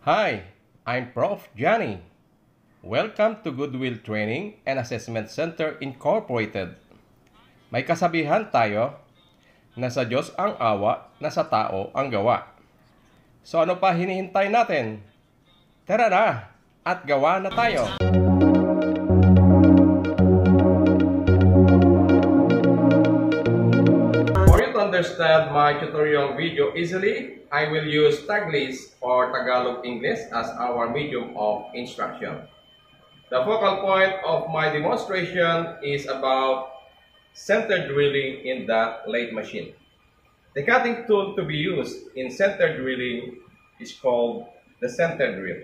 Hi, I'm Prof. Johnny. Welcome to Goodwill Training and Assessment Center Incorporated. May kasabihan tayo na sa Diyos ang awa, na sa tao ang gawa. So ano pa hinihintay natin? Tara na at gawa na tayo! For you to understand my tutorial video easily, I will use Taglish or Tagalog English as our medium of instruction. The focal point of my demonstration is about center drilling in the lathe machine. The cutting tool to be used in center drilling is called the center drill.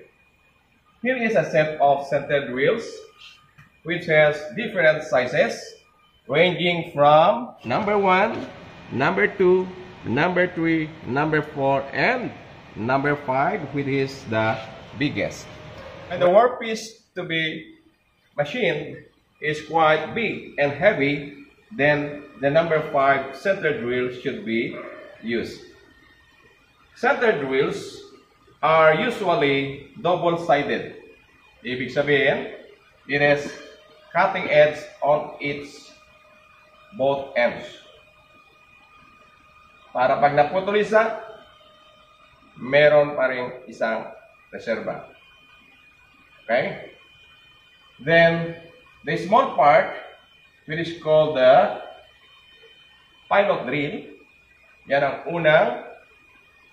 Here is a set of center drills which has different sizes ranging from number 1, number 2, number 3, number 4, and number 5, which is the biggest. And the workpiece to be machined is quite big and heavy, then the number 5 center drill should be used. Center drills are usually double-sided. Ibig sabihin, it is cutting edge on its both ends. Para pag naputol isa, meron pa rin isang reserva. Okay? Then, the small part, which is called the pilot drill, yan ang unang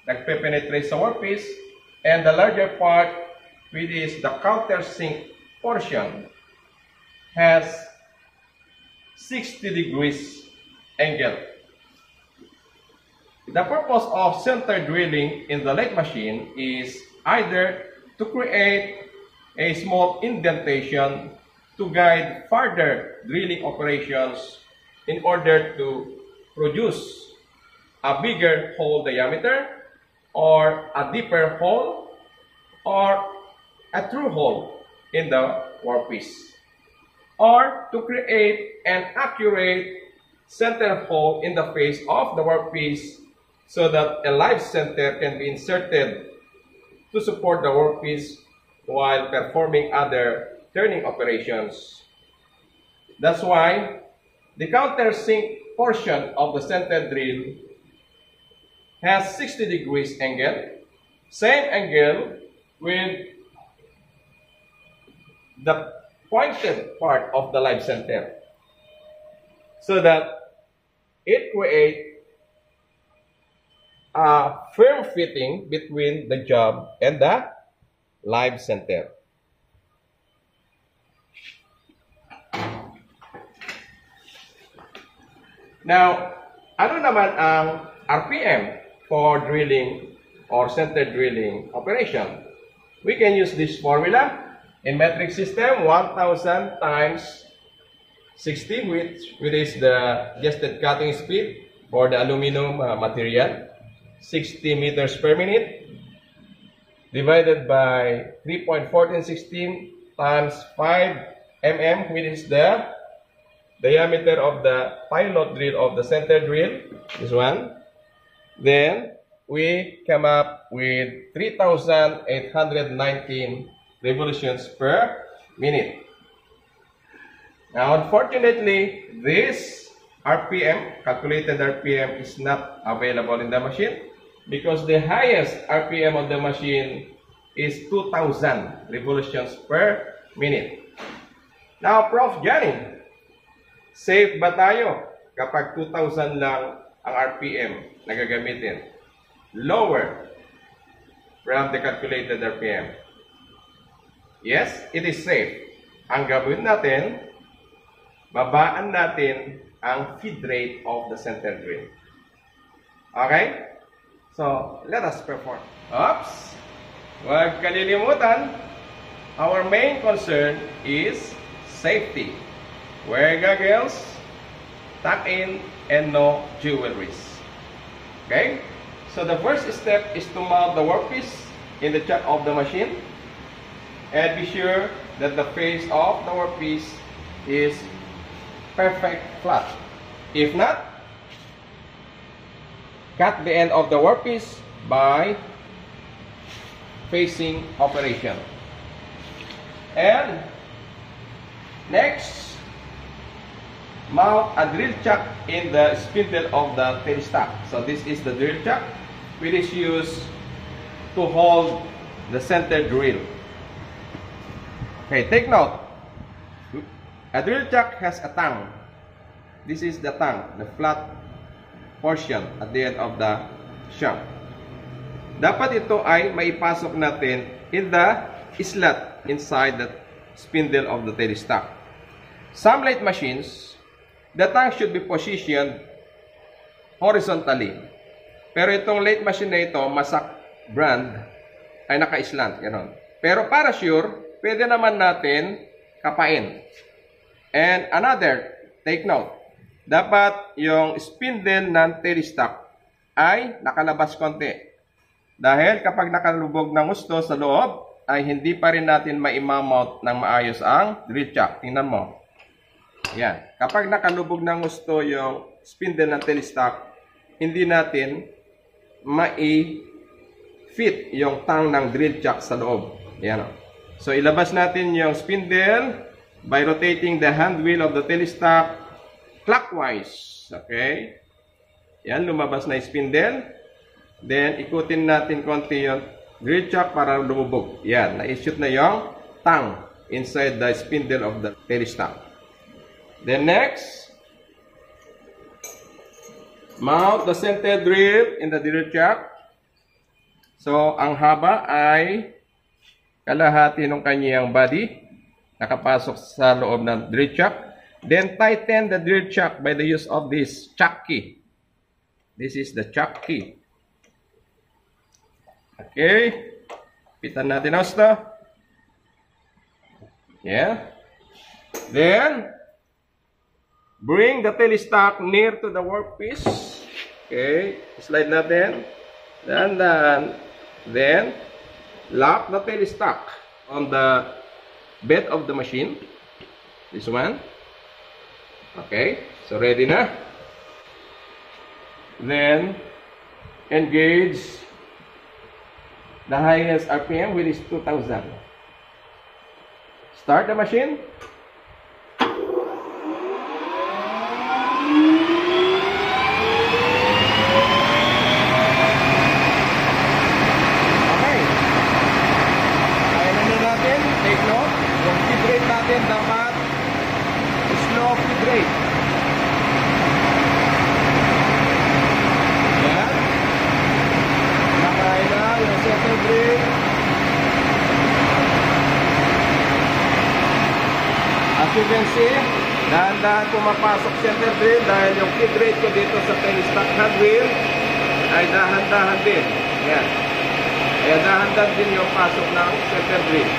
nagpe-penetrate sa workpiece, and the larger part, which is the countersink portion, has 60 degrees angle. The purpose of center drilling in the lathe machine is either to create a small indentation to guide further drilling operations in order to produce a bigger hole diameter or a deeper hole or a true hole in the workpiece, or to create an accurate center hole in the face of the workpiece so that a live center can be inserted to support the workpiece while performing other turning operations. That's why the countersink portion of the center drill has 60 degrees angle, same angle with the pointed part of the live center, so that it creates a firm fitting between the job and the live center. Now, ano naman ang RPM for drilling or center drilling operation? We can use this formula in metric system, 1,000 times 60, which is the adjusted cutting speed for the aluminum material, 60 meters per minute, divided by 3.1416 times 5 mm, which is the diameter of the pilot drill of the center drill, this one. Then, we come up with 3,819 revolutions per minute. Now, unfortunately, this RPM, calculated RPM, is not available in the machine because the highest RPM of the machine is 2,000 revolutions per minute. Now, Prof. Johnny, safe ba tayo kapag 2,000 lang ang RPM na gagamitin? Lower from the calculated RPM. Yes, it is safe. Ang gawin natin, babaan natin ang feed rate of the center drill. Okay? So, let us perform. Oops! Huwag kalilimutan, our main concern is safety. Wear goggles, tuck in, and no jewelries. Okay? So the first step is to mount the workpiece in the chuck of the machine. And be sure that the face of the workpiece is perfect flat. If not, cut the end of the workpiece by facing operation. And next, mount a drill chuck in the spindle of the tailstock. So this is the drill chuck, which is used to hold the center drill. Okay, take note. A drill chuck has a tongue. This is the tongue, the flat portion at the end of the shaft. Dapat ito ay maipasok natin in the slot inside the spindle of the tailstock. Some lathe machines, the tongue should be positioned horizontally. Pero itong lathe machine na ito, Masak brand, ay naka-slant. Ganon. Pero para sure, pwede naman natin kapain. And another, take note, dapat yung spindle ng tailstock ay nakalabas konti. Dahil kapag nakalubog ng gusto sa loob, ay hindi pa rin natin maimamount ng maayos ang drill chuck. Tingnan mo. Yan. Kapag nakalubog ng gusto yung spindle ng tailstock, hindi natin mai-fit yung tang ng drill chuck sa loob. Yan. So, ilabas natin yung spindle by rotating the hand wheel of the tailstock clockwise. Okay? Yan, lumabas na yung spindle. Then, ikutin natin konti yung drill chuck para lumubog. Yan, na-shoot na yung tang inside the spindle of the tailstock. Then next, mount the center drill in the drill chuck. So, ang haba ay kalahati ng kanyang body. Nakapasok sa loob ng drill chuck. Then, tighten the drill chuck by the use of this chuck key. This is the chuck key. Okay. Pitan natin hasta. Yeah. Then, bring the tailstock near to the workpiece. Okay. Slide natin. Then, lock the tailstock on the bed of the machine. This one. Okay. So, ready na. Then, engage the highest RPM, which is 2,000. Start the machine. Okay. Kaya na natin. Take note. Yung feed rate natin dapat slow feed rate. Yan. Nakaya na yung center drill. As you can see, dahan-dahan pumapasok center drill dahil yung feed rate ko dito sa tailstock hand wheel ay dahan-dahan din. Yan. Kaya dahan-dahan din yung pasok ng center drill.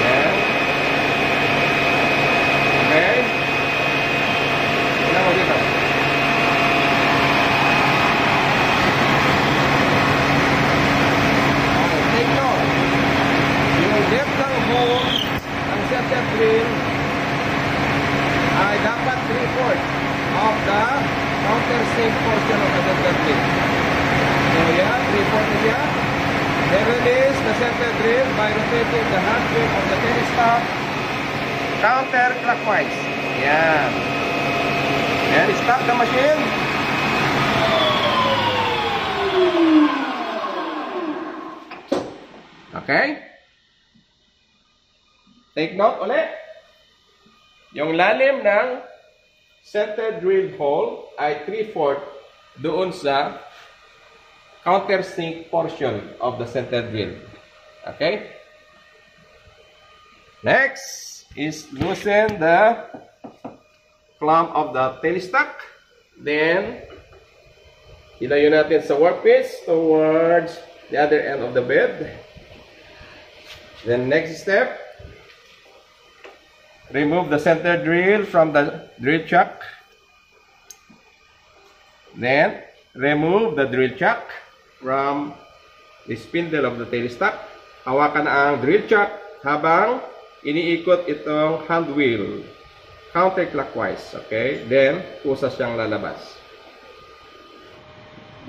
Yan. Okay. Tignan mo dito. Take note. Yung depth ng hole ng center drill ay dapat 3/4 of the countersink portion of the center drill. So yan, 3/4 na siya. Then release the center drill by rotating the hand wheel of the tailstock counterclockwise. Yan. And stop the machine. Okay? Take note ulit. Yung lalim ng center drill hole ay 3/4 doon sa countersink portion of the center drill. Okay? Next is loosen the clamp of the tailstock. Then, ilayo natin sa workpiece towards the other end of the bed. Then next step, remove the center drill from the drill chuck. Then, remove the drill chuck from the spindle of the tailstock. Hawakan ang drill chuck habang iniikot itong hand wheel counterclockwise. Okay? Then, kusa siyang lalabas.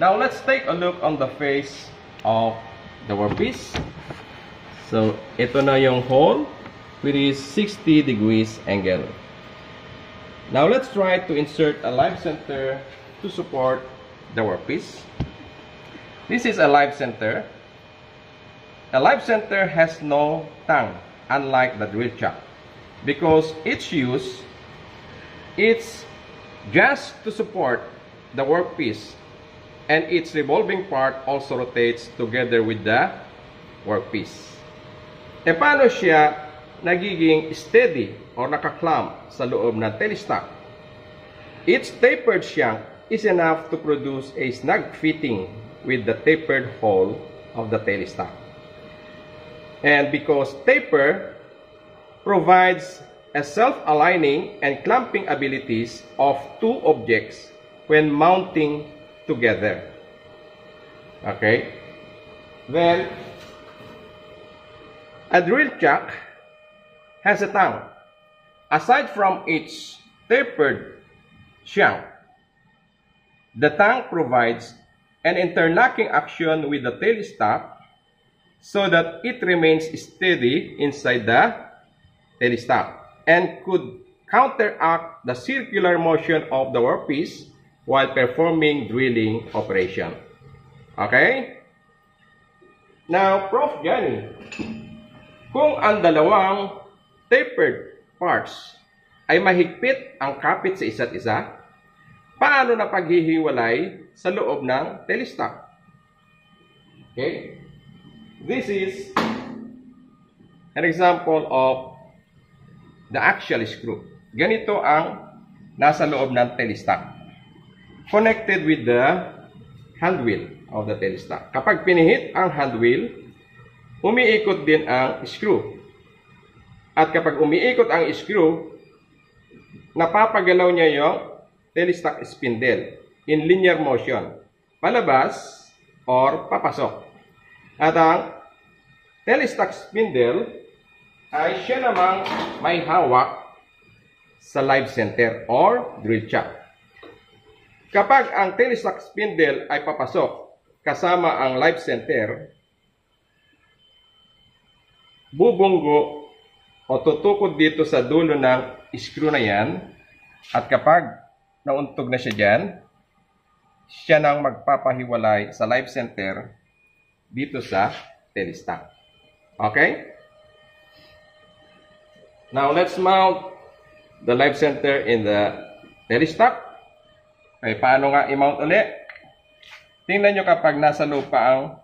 Now let's take a look on the face of the workpiece. So ito na yung hole, which is 60 degrees angle. Now let's try to insert a live center to support the workpiece. This is a live center. A live center has no tongue, unlike the drill chuck, because its use, it's just to support the workpiece, and its revolving part also rotates together with the workpiece. E paano siya nagiging steady or nakaklamp sa loob ng telestock? Its tapered shank is enough to produce a snug fitting with the tapered hole of the telestock. And because taper provides a self-aligning and clamping abilities of two objects when mounting together. Okay? Then, a drill chuck has a tongue. Aside from its tapered shank, the tongue provides an interlocking action with the tailstock so that it remains steady inside the tailstock and could counteract the circular motion of the workpiece while performing drilling operation. Okay? Now, Prof. Johnny, kung ang dalawang tapered parts ay mahigpit ang kapit sa isa't isa, paano na paghihiwalay sa loob ng tailstock? Okay? This is an example of the axial screw. Ganito ang nasa loob ng tailstock, connected with the hand wheel of the tailstock. Kapag pinihit ang hand wheel, umiikot din ang screw. At kapag umiikot ang screw, napapagalaw niya yung tailstock spindle in linear motion, palabas or papasok. At ang tailstock spindle ay siya namang may hawak sa live center or drill chuck. Kapag ang tailstock spindle ay papasok kasama ang live center, bubunggo o tutukod dito sa dulo ng screw na yan, at kapag nauntog na siya dyan, siya nang magpapahiwalay sa live center dito sa tailstock. Okay? Now, let's mount the live center in the tailstock. Okay, paano nga i-mount ulit? Tingnan nyo kapag nasa lupa ang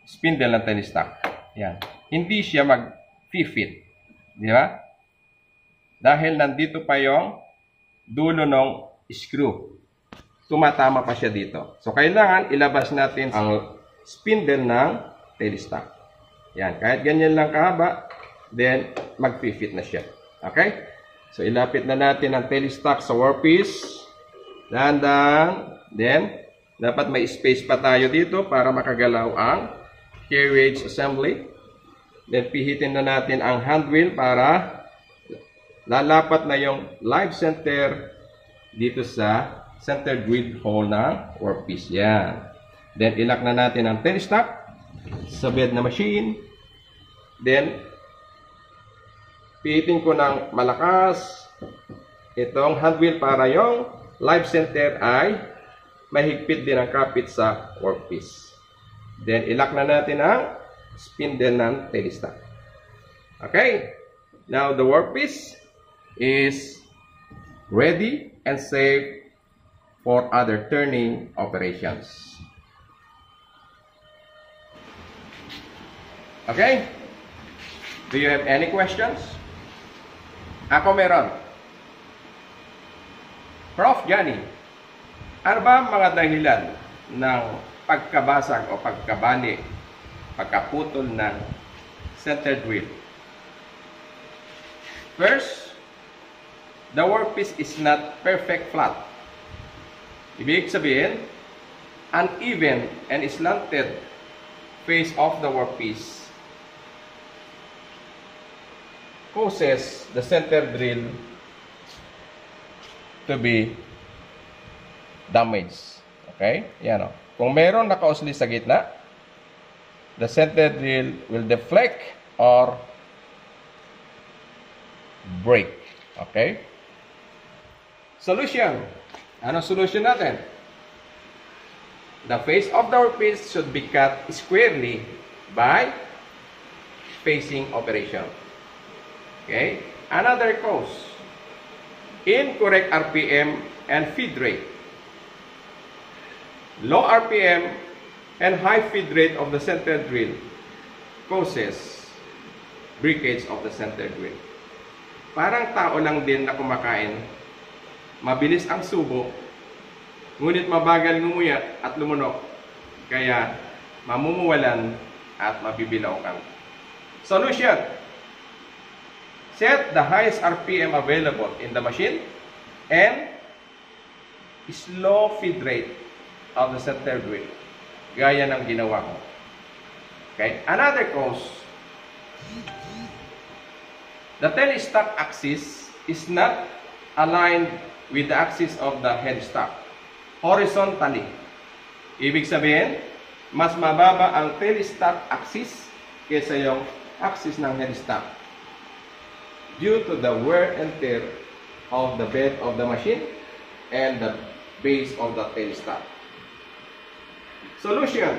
spindle ng tailstock. Yan. Hindi siya mag-fit. Di ba? Dahil nandito pa yung dulo ng screw. Tumatama pa siya dito. So, kailangan ilabas natin ang spindle ng tailstock. Yan. Kahit ganyan lang kahaba, then mag-fit na siya. Okay? So, ilapit na natin ang tailstock sa workpiece. Dahan-dahan. Then, dapat may space pa tayo dito para makagalaw ang carriage assembly. Then, pihitin na natin ang hand wheel para lalapat na yung live center dito sa center grid hole ng workpiece. Yan. Then, ilak na natin ang tailstock sa bed na machine. Then, pihitin ko ng malakas itong hand wheel para yung live center ay mahigpit din ang kapit sa workpiece. Then, ilak na natin ang spindle ng tailstock. Okay? Now, the workpiece is ready and safe for other turning operations. Okay? Do you have any questions? Ako meron. Prof. Johnny, ano ba ang mga dahilan ng pagkabasag o pagkabali, pagkaputol ng center drill? First, the workpiece is not perfect flat. Ibig sabihin, uneven and slanted face of the workpiece causes the center drill to be damaged. Okay? Yan o. Kung meron nakausli sa gitna, the center drill will deflect or break. Okay? Solution. Ano solution natin? The face of the workpiece should be cut squarely by facing operation. Okay? Another cause. Incorrect RPM and feed rate. Low RPM and high feed rate of the center drill causes breakage of the center drill. Parang tao lang din na kumakain. Mabilis ang subo, ngunit mabagal ngumuyat at lumunok. Kaya mamumuwalan at mabibilaw kang. Solution. Set the highest RPM available in the machine and slow feed rate of the center drill. Gaya ng ginawa ko. Okay. Another cause. The tail stock axis is not aligned with the axis of the headstock horizontally. Ibig sabihin, mas mababa ang tail stock axis kaysa yung axis ng headstock due to the wear and tear of the bed of the machine and the base of the tail stock. Solution.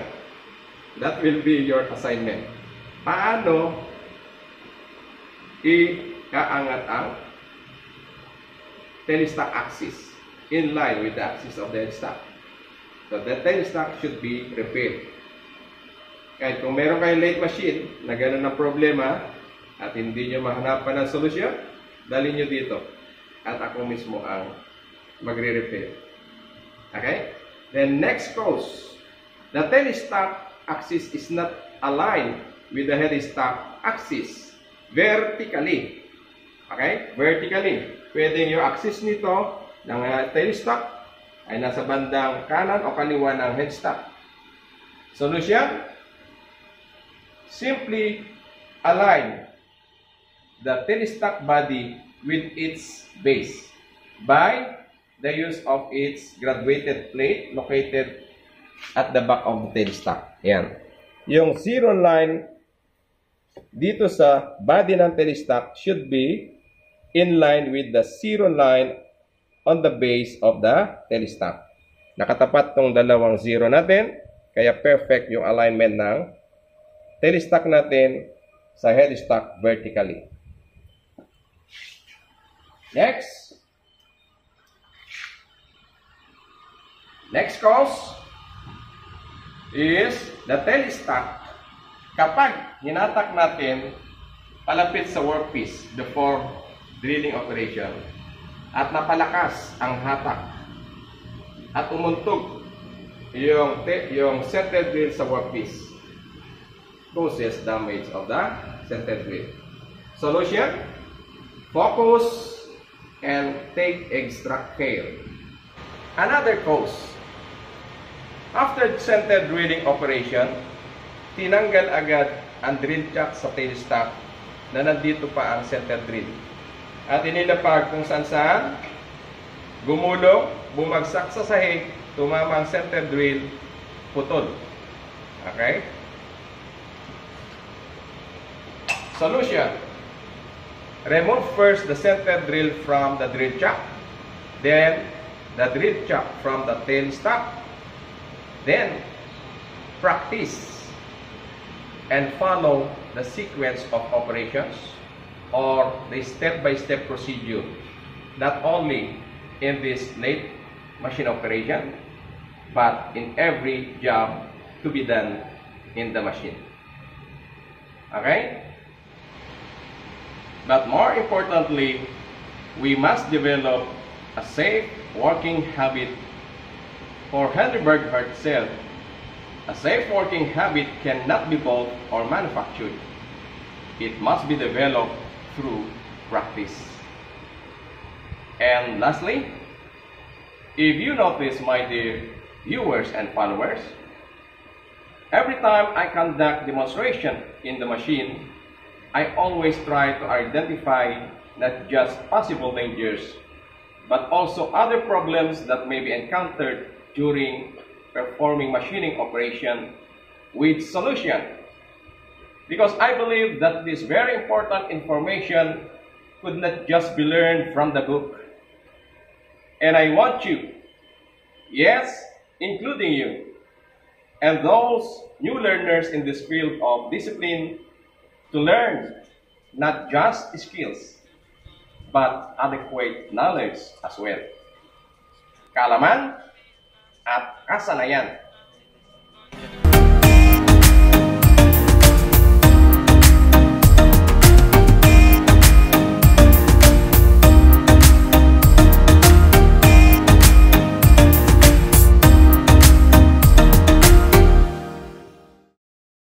That will be your assignment. Paano i-aangat ang tail stock axis in line with the axis of the headstock? So the tail stock should be repaired. Kahit kung meron kayong late machine na gano'n ang problema at hindi nyo mahanapan ng solusyon, dali nyo dito at ako mismo ang magre-repair. Okay? Then next cause, the tail stock axis is not aligned with the headstock axis vertically. Okay? Vertically. Pwedeng yung axis nito ng tail stock ay nasa bandang kanan o kaliwa ng headstock. Solution? Simply align the tail stock body with its base by the use of its graduated plate located at the back of the tail stock. Yan. Yung zero line dito sa body ng tail stock should be in line with the zero line on the base of the tail stock. Nakatapat tong dalawang zero natin, kaya perfect yung alignment ng tail stock natin sa headstock vertically. Next. Next cause is the tail stock. Kapag hinatak natin palapit sa workpiece before drilling operation at napalakas ang hatak at umuntog yung center drill sa workpiece, causes damage of the center drill. Solution? Focus and take extra care. Another cause. After center drilling operation, tinanggal agad ang drill chuck sa tail stock na nandito pa ang center drill. At inilapag kung saan-saan, gumulong, bumagsak sa sahig, tumama ang center drill, putol. Okay? Solution. Remove first the center drill from the drill chuck, then the drill chuck from the tail stock, then practice and follow the sequence of operations or the step-by-step procedure, not only in this late machine operation, but in every job to be done in the machine. Okay? But more importantly, we must develop a safe working habit for Heidelberg itself. A safe working habit cannot be bought or manufactured. It must be developed through practice. And lastly, if you notice, my dear viewers and followers, every time I conduct demonstration in the machine, I always try to identify not just possible dangers, but also other problems that may be encountered during performing machining operation with solution. Because I believe that this very important information could not just be learned from the book. And I want you, yes, including you, and those new learners in this field of discipline, to learn not just skills, but adequate knowledge as well. Kaalaman at kasanayan.